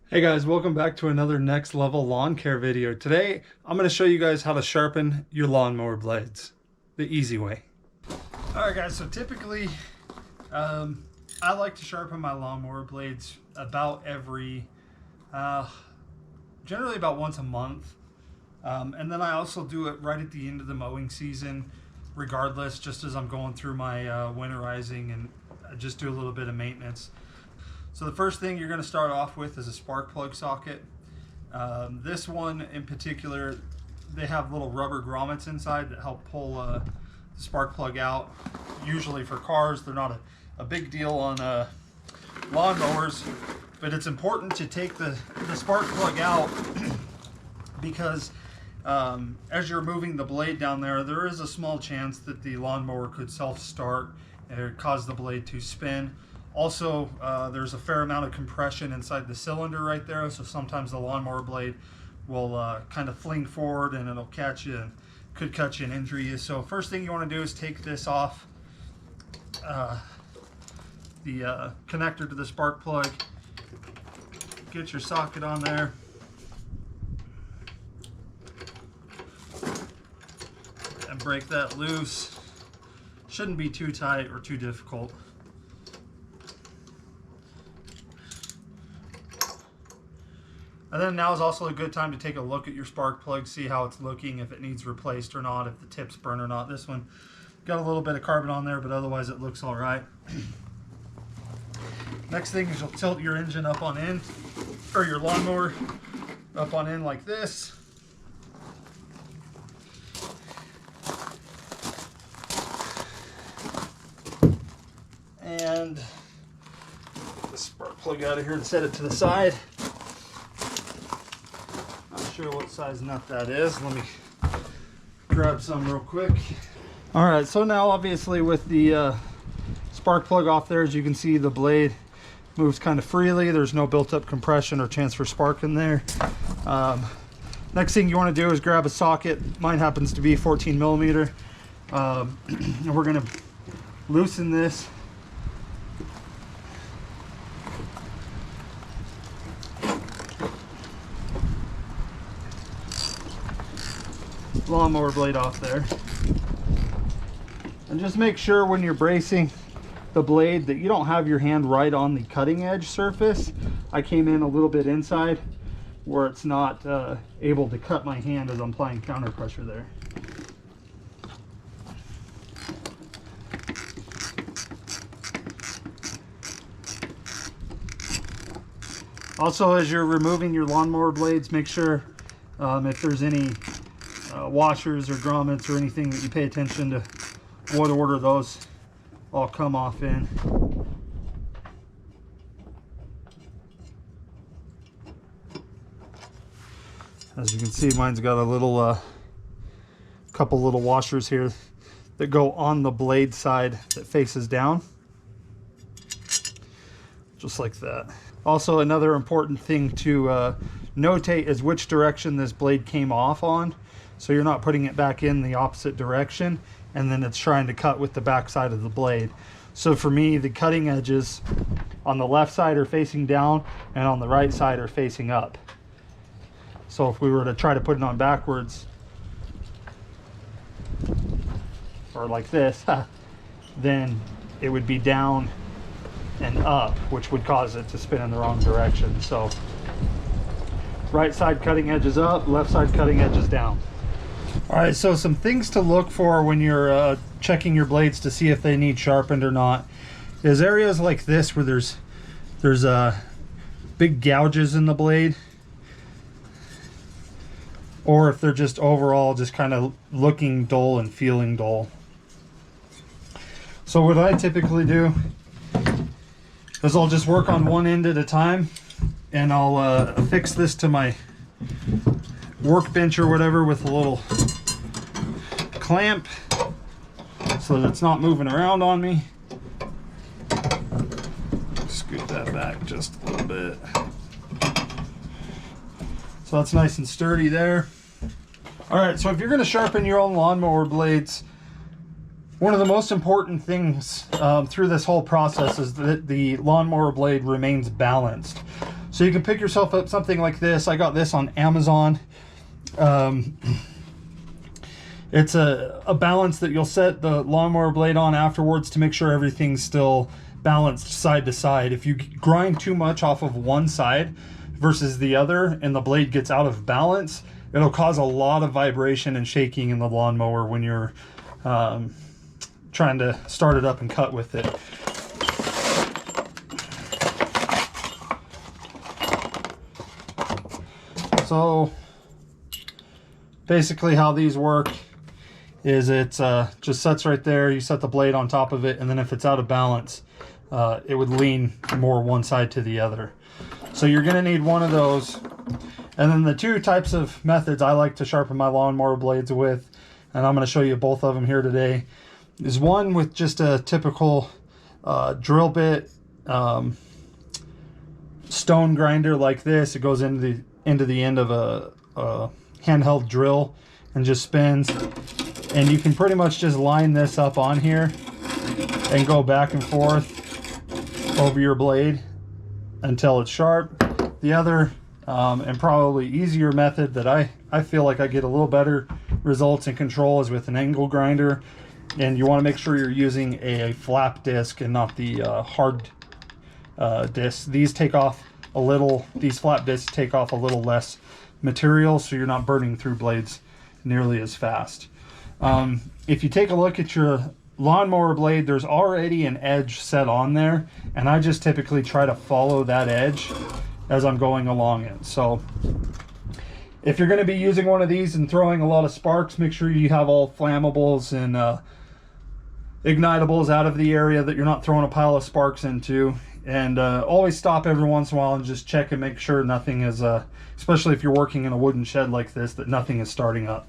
Hey guys, welcome back to another next level lawn care video. Today, I'm going to show you guys how to sharpen your lawnmower blades the easy way. Alright guys, so typically I like to sharpen my lawnmower blades about generally about once a month. And then I also do it right at the end of the mowing season, regardless, just as I'm going through my winterizing, and I just do a little bit of maintenance. So the first thing you're going to start off with is a spark plug socket. This one in particular, they have little rubber grommets inside that help pull the spark plug out. Usually for cars, they're not a big deal on lawnmowers, but it's important to take the spark plug out because as you're moving the blade down there is a small chance that the lawnmower could self-start or cause the blade to spin. Also, there's a fair amount of compression inside the cylinder right there, so sometimes the lawnmower blade will kind of fling forward and it'll catch you and could cut you and injure you. So first thing you want to do is take this off the connector to the spark plug, get your socket on there, and break that loose. Shouldn't be too tight or too difficult. And then now is also a good time to take a look at your spark plug, see how it's looking, if it needs replaced or not, if the tip's burn or not. This one got a little bit of carbon on there, but otherwise it looks all right. Next thing is you'll tilt your engine up on end, or your lawnmower up on end like this. And get the spark plug out of here and set it to the side. Sure what size nut that is. Let me grab some real quick. All right, so now obviously with the spark plug off there, as you can see, the blade moves kind of freely. There's no built-up compression or chance for spark in there. Next thing you want to do is grab a socket. Mine happens to be 14 millimeter. And we're going to loosen this. Lawnmower blade off there, and just make sure when you're bracing the blade that you don't have your hand right on the cutting edge surface. I came in a little bit inside where it's not able to cut my hand as I'm applying counter pressure there. Also, as you're removing your lawnmower blades, make sure if there's any washers or grommets or anything that you pay attention to what order those all come off in. As you can see, mine's got a little couple little washers here that go on the blade side that faces down, just like that. Also, another important thing to notate is which direction this blade came off on, so you're not putting it back in the opposite direction and then it's trying to cut with the back side of the blade. So for me, the cutting edges on the left side are facing down and on the right side are facing up. So if we were to try to put it on backwards, or like this, then it would be down and up, which would cause it to spin in the wrong direction. So right side cutting edge is up, left side cutting edge is down. All right, so some things to look for when you're checking your blades to see if they need sharpened or not is areas like this where there's big gouges in the blade, or if they're just overall just kind of looking dull and feeling dull. So what I typically do is I'll just work on one end at a time, and I'll affix this to my workbench or whatever with a little clamp so that it's not moving around on me. Scoot that back just a little bit. So that's nice and sturdy there. All right, so if you're going to sharpen your own lawnmower blades, one of the most important things through this whole process is that the lawnmower blade remains balanced. So you can pick yourself up something like this. I got this on Amazon. It's a balance that you'll set the lawnmower blade on afterwards to make sure everything's still balanced side to side. If you grind too much off of one side versus the other and the blade gets out of balance, it'll cause a lot of vibration and shaking in the lawnmower when you're trying to start it up and cut with it. So basically how these work is it just sets right there. You set the blade on top of it, and then if it's out of balance, it would lean more one side to the other. So you're going to need one of those. And then the two types of methods I like to sharpen my lawnmower blades with, and I'm going to show you both of them here today, is one with just a typical drill bit stone grinder like this. It goes into the end of a handheld drill and just spins. And you can pretty much just line this up on here and go back and forth over your blade until it's sharp. The other and probably easier method that I feel like I get a little better results and control is with an angle grinder. And you want to make sure you're using a flap disc and not the hard disc. These take off a little, these flap discs take off a little less material, so you're not burning through blades nearly as fast. If you take a look at your lawnmower blade, there's already an edge set on there, and I just typically try to follow that edge as I'm going along it. So if you're going to be using one of these and throwing a lot of sparks, make sure you have all flammables and ignitables out of the area that you're not throwing a pile of sparks into. And always stop every once in a while and just check and make sure nothing is, especially if you're working in a wooden shed like this, that nothing is starting up.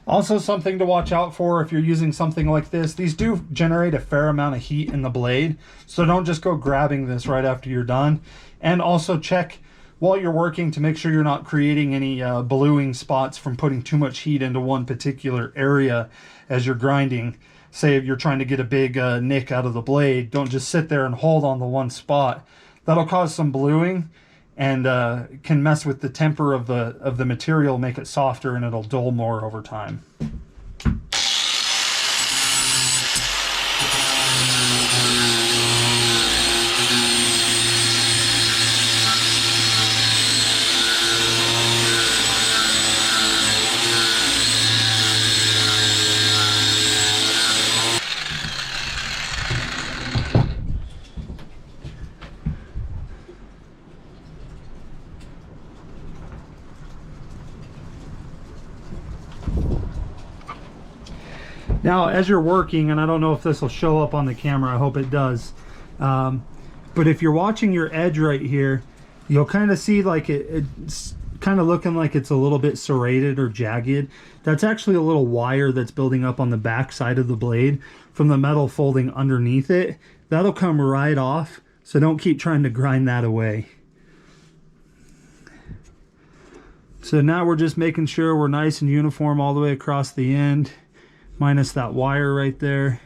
Also, something to watch out for if you're using something like this, these do generate a fair amount of heat in the blade, so don't just go grabbing this right after you're done. And also check while you're working to make sure you're not creating any bluing spots from putting too much heat into one particular area as you're grinding. Say if you're trying to get a big nick out of the blade, don't just sit there and hold on the one spot. That'll cause some bluing and can mess with the temper of the material, make it softer, and it'll dull more over time. Now, as you're working, and I don't know if this will show up on the camera, I hope it does, but if you're watching your edge right here, you'll kind of see like it's kind of looking like it's a little bit serrated or jagged. That's actually a little wire that's building up on the back side of the blade from the metal folding underneath it. That'll come right off, so don't keep trying to grind that away. So now we're just making sure we're nice and uniform all the way across the end, minus that wire right there.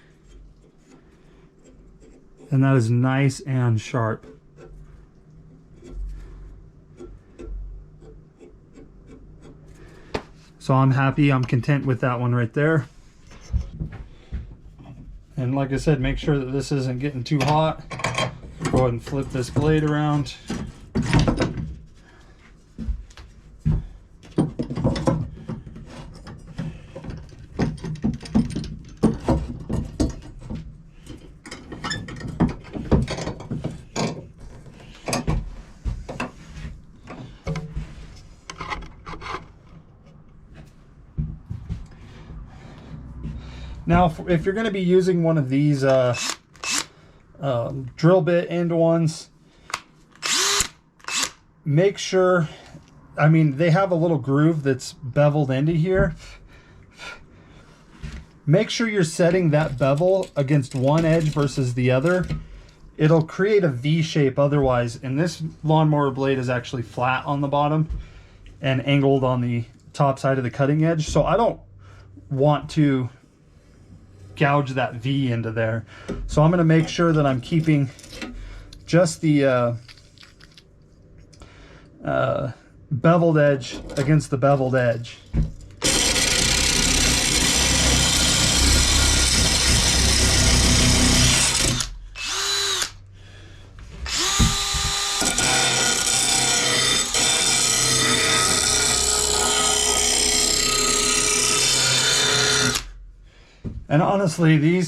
And that is nice and sharp. So I'm happy, I'm content with that one right there. And like I said, make sure that this isn't getting too hot. Go ahead and flip this blade around. Now, if you're going to be using one of these drill bit end ones, make sure, I mean, they have a little groove that's beveled into here. make sure you're setting that bevel against one edge versus the other. It'll create a V shape otherwise, and this lawnmower blade is actually flat on the bottom and angled on the top side of the cutting edge, so I don't want to gouge that V into there. So I'm going to make sure that I'm keeping just the beveled edge against the beveled edge. And honestly,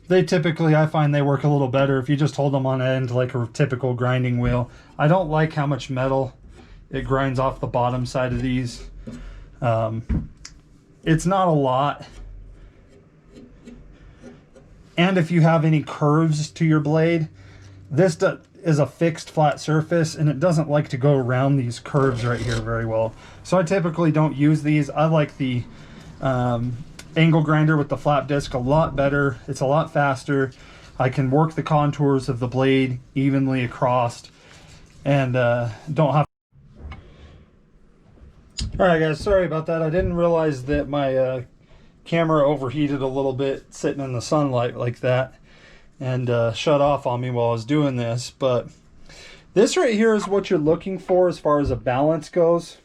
they typically, I find they work a little better if you just hold them on end like a typical grinding wheel. I don't like how much metal it grinds off the bottom side of these. It's not a lot. And if you have any curves to your blade, this is a fixed flat surface and it doesn't like to go around these curves right here very well. So I typically don't use these. I like the angle grinder with the flap disc a lot better. It's a lot faster. I can work the contours of the blade evenly across and don't have. All right guys, sorry about that. I didn't realize that my camera overheated a little bit sitting in the sunlight like that and shut off on me while I was doing this. But this right here is what you're looking for as far as a balance goes.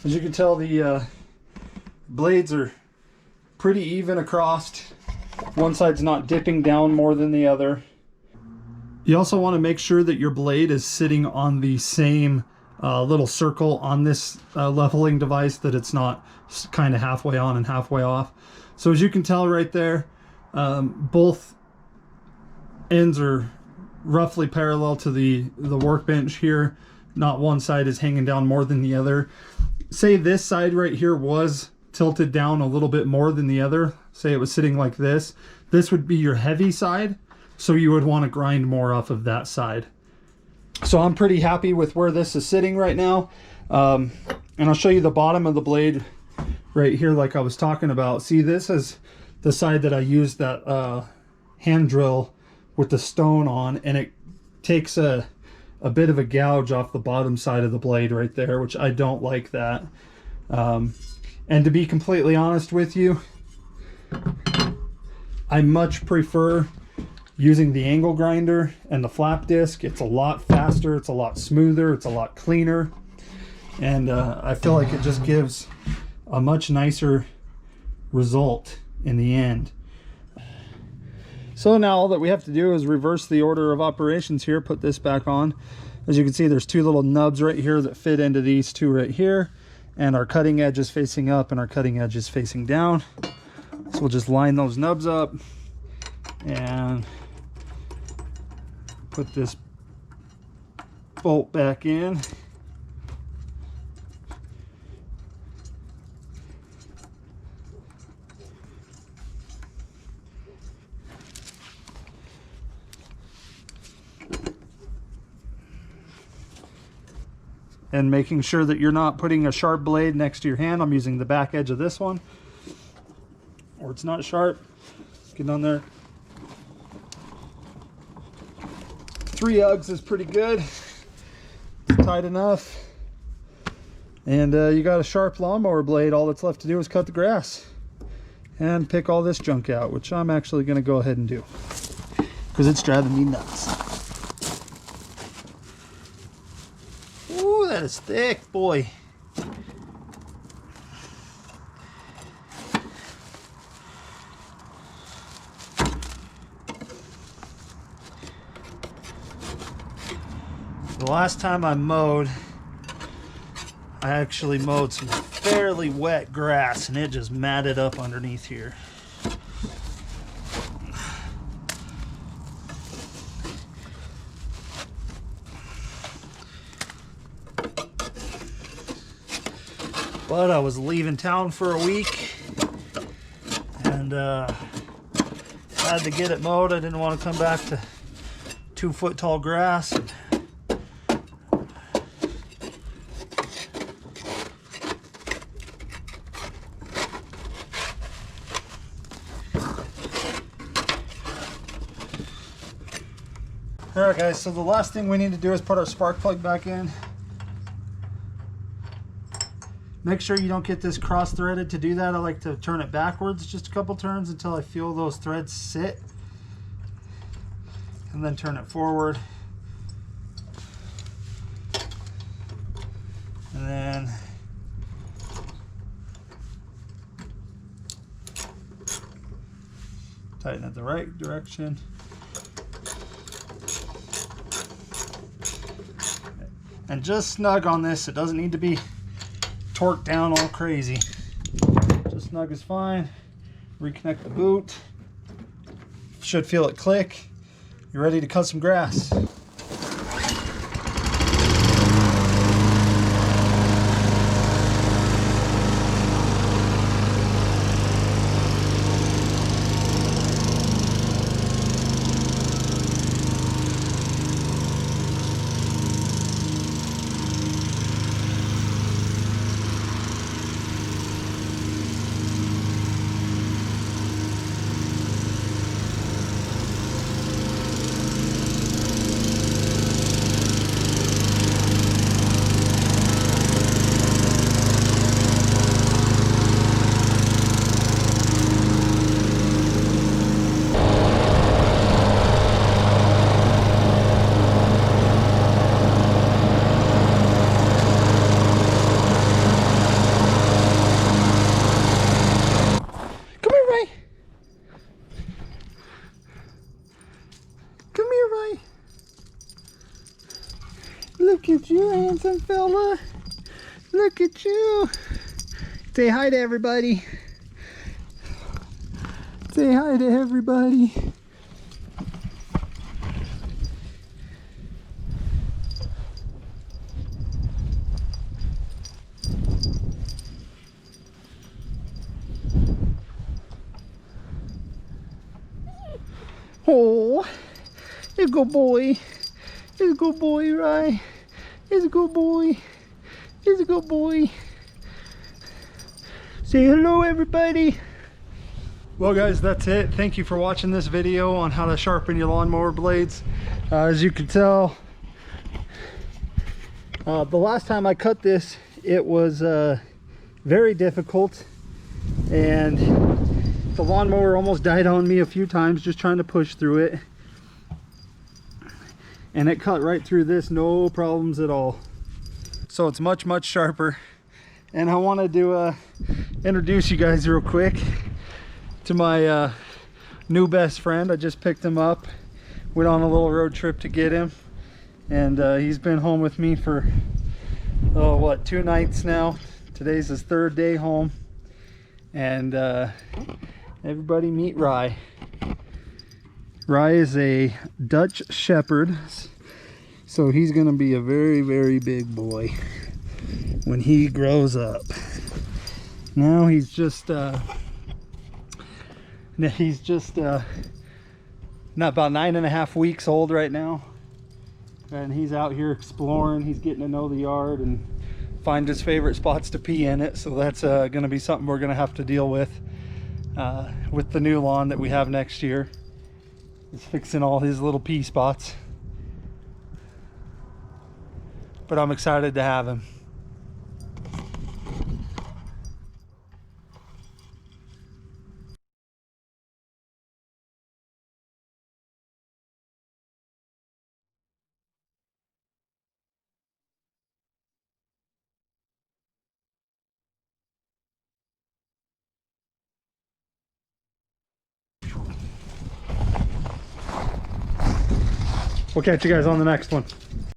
As you can tell, the blades are pretty even across. One side's not dipping down more than the other. You also want to make sure that your blade is sitting on the same little circle on this leveling device, that it's not kind of halfway on and halfway off. So as you can tell right there, both ends are roughly parallel to the workbench here. Not one side is hanging down more than the other. Say this side right here was tilted down a little bit more than the other. Say it was sitting like this. This would be your heavy side, so you would want to grind more off of that side. So I'm pretty happy with where this is sitting right now. And I'll show you the bottom of the blade right here like I was talking about. See, this is the side that I used that hand drill with the stone on, and it takes a bit of a gouge off the bottom side of the blade right there, which I don't like that. And to be completely honest with you, I much prefer using the angle grinder and the flap disc. It's a lot faster, it's a lot smoother, it's a lot cleaner, and I feel like it just gives a much nicer result in the end. So now all that we have to do is reverse the order of operations here, put this back on. As you can see, there's two little nubs right here that fit into these two right here, and our cutting edge is facing up and our cutting edge is facing down. So we'll just line those nubs up and put this bolt back in. And making sure that you're not putting a sharp blade next to your hand. I'm using the back edge of this one, or it's not sharp. Get on there. 3 ugs is pretty good. It's tight enough. And you got a sharp lawnmower blade. All that's left to do is cut the grass and pick all this junk out, which I'm actually going to go ahead and do because it's driving me nuts. Ooh, that is thick, boy. The last time I mowed, I actually mowed some fairly wet grass and it just matted up underneath here. But I was leaving town for a week and had to get it mowed. I didn't want to come back to 2-foot tall grass. Alright guys, so the last thing we need to do is put our spark plug back in. Make sure you don't get this cross threaded. To do that, I like to turn it backwards just a couple turns until I feel those threads sit. And then turn it forward. And then tighten it the right direction. And just snug on this. It doesn't need to be torqued down all crazy. Just snug is fine. Reconnect the boot. Should feel it click. You're ready to cut some grass. Look at you, handsome fella. Look at you. Say hi to everybody. Say hi to everybody. Oh, he's a good boy. He's a good boy, right? He's a good boy. He's a good boy. Say hello, everybody. Well, guys, that's it. Thank you for watching this video on how to sharpen your lawnmower blades. As you can tell, the last time I cut this, it was very difficult, and the lawnmower almost died on me a few times just trying to push through it. And it cut right through this, no problems at all. So it's much, much sharper. And I wanted to introduce you guys real quick to my new best friend. I just picked him up, went on a little road trip to get him, and he's been home with me for, oh, what, 2 nights now. Today's his 3rd day home. And everybody meet Rye. Rye is a Dutch Shepherd, so he's gonna be a very, very big boy when he grows up. Now he's just not about 9.5 weeks old right now, and he's out here exploring. He's getting to know the yard and find his favorite spots to pee in it. So that's gonna be something we're gonna have to deal with the new lawn that we have next year. He's fixing all his little pee spots. But I'm excited to have him. We'll catch you guys on the next one.